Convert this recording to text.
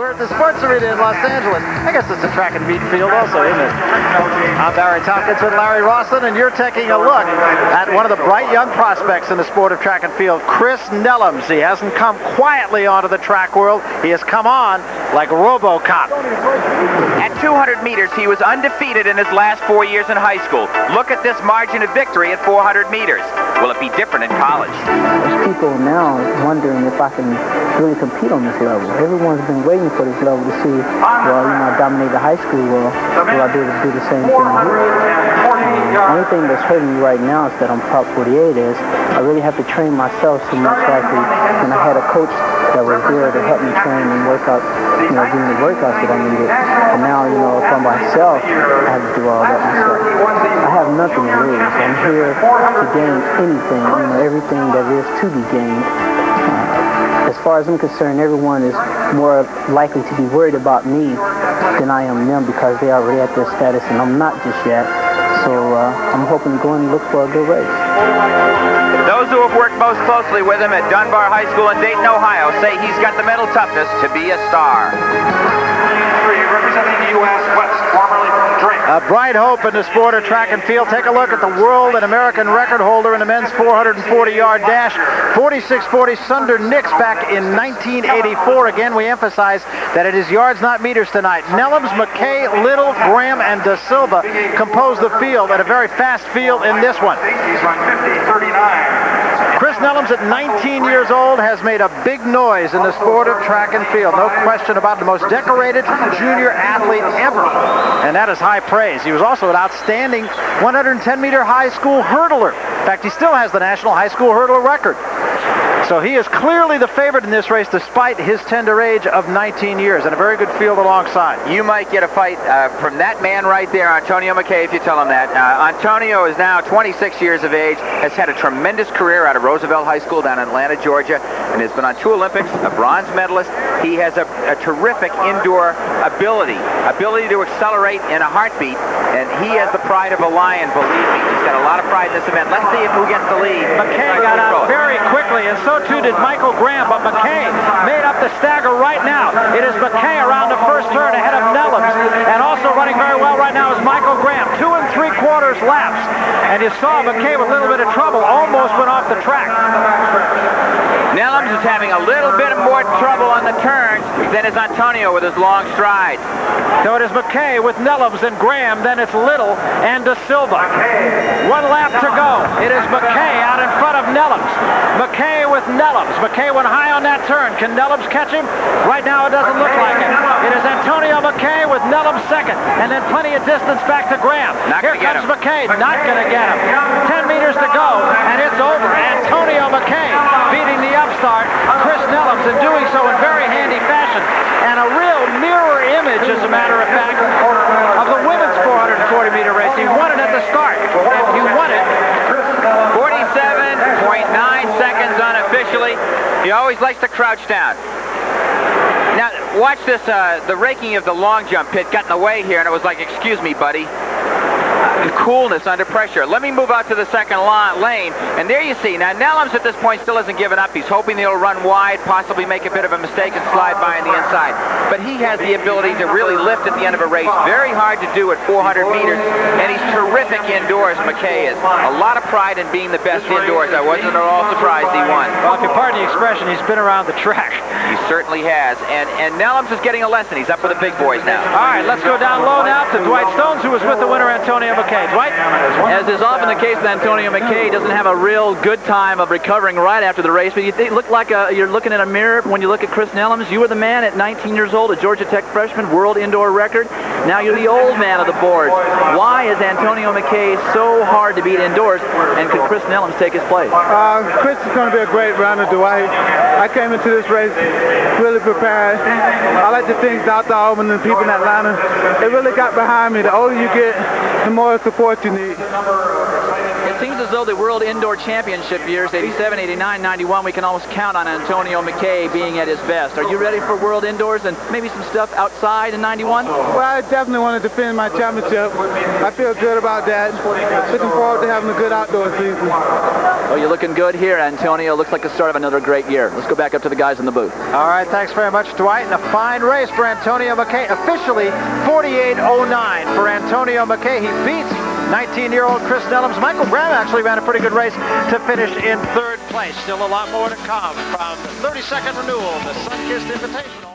We're at the Sports Arena in Los Angeles. I guess it's a track and field also, isn't it? I'm Barry Tompkins with Larry Roslin, and you're taking a look at one of the bright young prospects in the sport of track and field, Chris Nellams. He hasn't come quietly onto the track world. He has come on like RoboCop. At 200 meters, he was undefeated in his last 4 years in high school. Look at this margin of victory at 400 meters. Will it be different in college? There's people now wondering if I can really compete on this level. Everyone's been waiting for this level to see, well, I dominate the high school, well, will I be able to do the same thing here? The only thing that's hurting me right now is that I'm Prop 48 is I really have to train myself so much likely, and I had a coach that was there to help me train and work out, give me the workouts that I needed. And now, for myself, I have to do all that myself. I have nothing to lose. I'm here to gain anything, everything that is to be gained. As far as I'm concerned, everyone is more likely to be worried about me than I am them because they already at their status and I'm not just yet. So I'm hoping to go and look for a good race. Those who have worked most closely with him at Dunbar High School in Dayton, Ohio, say he's got the mental toughness to be a star. Representing the U.S. West, formerly from Drake. A bright hope in the sport of track and field. Take a look at the world and American record holder in the men's 440-yard dash, 46:40 Sunder Nix back in 1984. Again, we emphasize that it is yards, not meters tonight. Nelloms, McKay, Little, Graham, and Da Silva compose the field at a very fast field in this one. He's run 50:39. Chris Nelloms at 19 years old has made a big noise in the sport of track and field. No question about the most decorated junior athlete ever. And that is high praise. He was also an outstanding 110-meter high school hurdler. In fact, he still has the national high school hurdler record. So he is clearly the favorite in this race despite his tender age of 19 years and a very good field alongside. You might get a fight from that man right there, Antonio McKay, if you tell him that. Antonio is now 26 years of age, has had a tremendous career out of Roosevelt High School down in Atlanta, Georgia, and has been on 2 Olympics, a bronze medalist. He has a terrific indoor ability to accelerate in a heartbeat, and he has the pride of a lion, believe me. He's got a lot of pride in this event. Let's see who gets the lead. McKay got out very quickly, and so too did Michael Graham, but McKay made up the stagger right now. It is McKay around the first turn ahead of Nelloms, and also running very well right now is Michael Graham, 2 3/4 laps. And you saw McKay with a little bit of trouble, almost went off the track. Nelloms is having a little bit more trouble on the turns than is Antonio with his long strides. So it is McKay with Nelloms and Graham, then it's Little and Da Silva. 1 lap to go. It is McKay out in front of Nelloms. McKay with Nelloms. McKay went high on that turn. Can Nelloms catch him? Right now it doesn't look like it. It is Antonio McKay with Nelloms second, and then plenty of distance back to Graham. Here comes McKay, not going to get him. 10 meters to go, and it's over. Antonio McKay beating the upstart, Chris Nelloms, and doing so in very handy fashion. And a real mirror image, as a matter of fact, of the women's 440-meter race. He won it at the start, and he won it 47.9 seconds unofficially. He always likes to crouch down. Now, watch this, the raking of the long jump pit got in the way here, and it was like, excuse me, buddy. Coolness under pressure. Let me move out to the second lane, and there you see. Now, Nelloms at this point still hasn't given up. He's hoping they'll run wide, possibly make a bit of a mistake and slide by on the inside. But he has the ability to really lift at the end of a race. Very hard to do at 400 meters, and he's terrific indoors, McKay is. A lot of pride in being the best indoors. I wasn't at all surprised he won. Well, if you pardon the expression, he's been around the track. He certainly has, and Nelloms is getting a lesson. He's up with the big boys now. All right, let's go down low now to Dwight Stones, who was with the winner, Antonio McKay. Dwight? As is often the case with Antonio McKay, doesn't have a real good time of recovering right after the race, but you look like you're looking at a mirror when you look at Chris Nelloms. You were the man at 19 years old, a Georgia Tech freshman, world indoor record. Now you're the old man of the boards. Why is Antonio McKay so hard to beat indoors, and could Chris Nelloms take his place? Chris is going to be a great runner, Dwight. I came into this race really prepared. I like to think Dr. Alban and the people in Atlanta, they really got behind me. The older you get, the more support you need. it seems as though the World Indoor Championship years, 87, 89, 91, we can almost count on Antonio McKay being at his best. Are you ready for World Indoors and maybe some stuff outside in 91? Well, I definitely want to defend my championship. I feel good about that. Looking forward to having a good outdoor season. Oh, you're looking good here, Antonio. Looks like the start of another great year. Let's go back up to the guys in the booth. All right, thanks very much, Dwight. And a fine race for Antonio McKay. Officially 48.09 for Antonio McKay. He beats 19-year-old Chris Nelloms. Michael Graham actually ran a pretty good race to finish in third place. Still a lot more to come from the 32nd renewal of the Sunkist Invitational.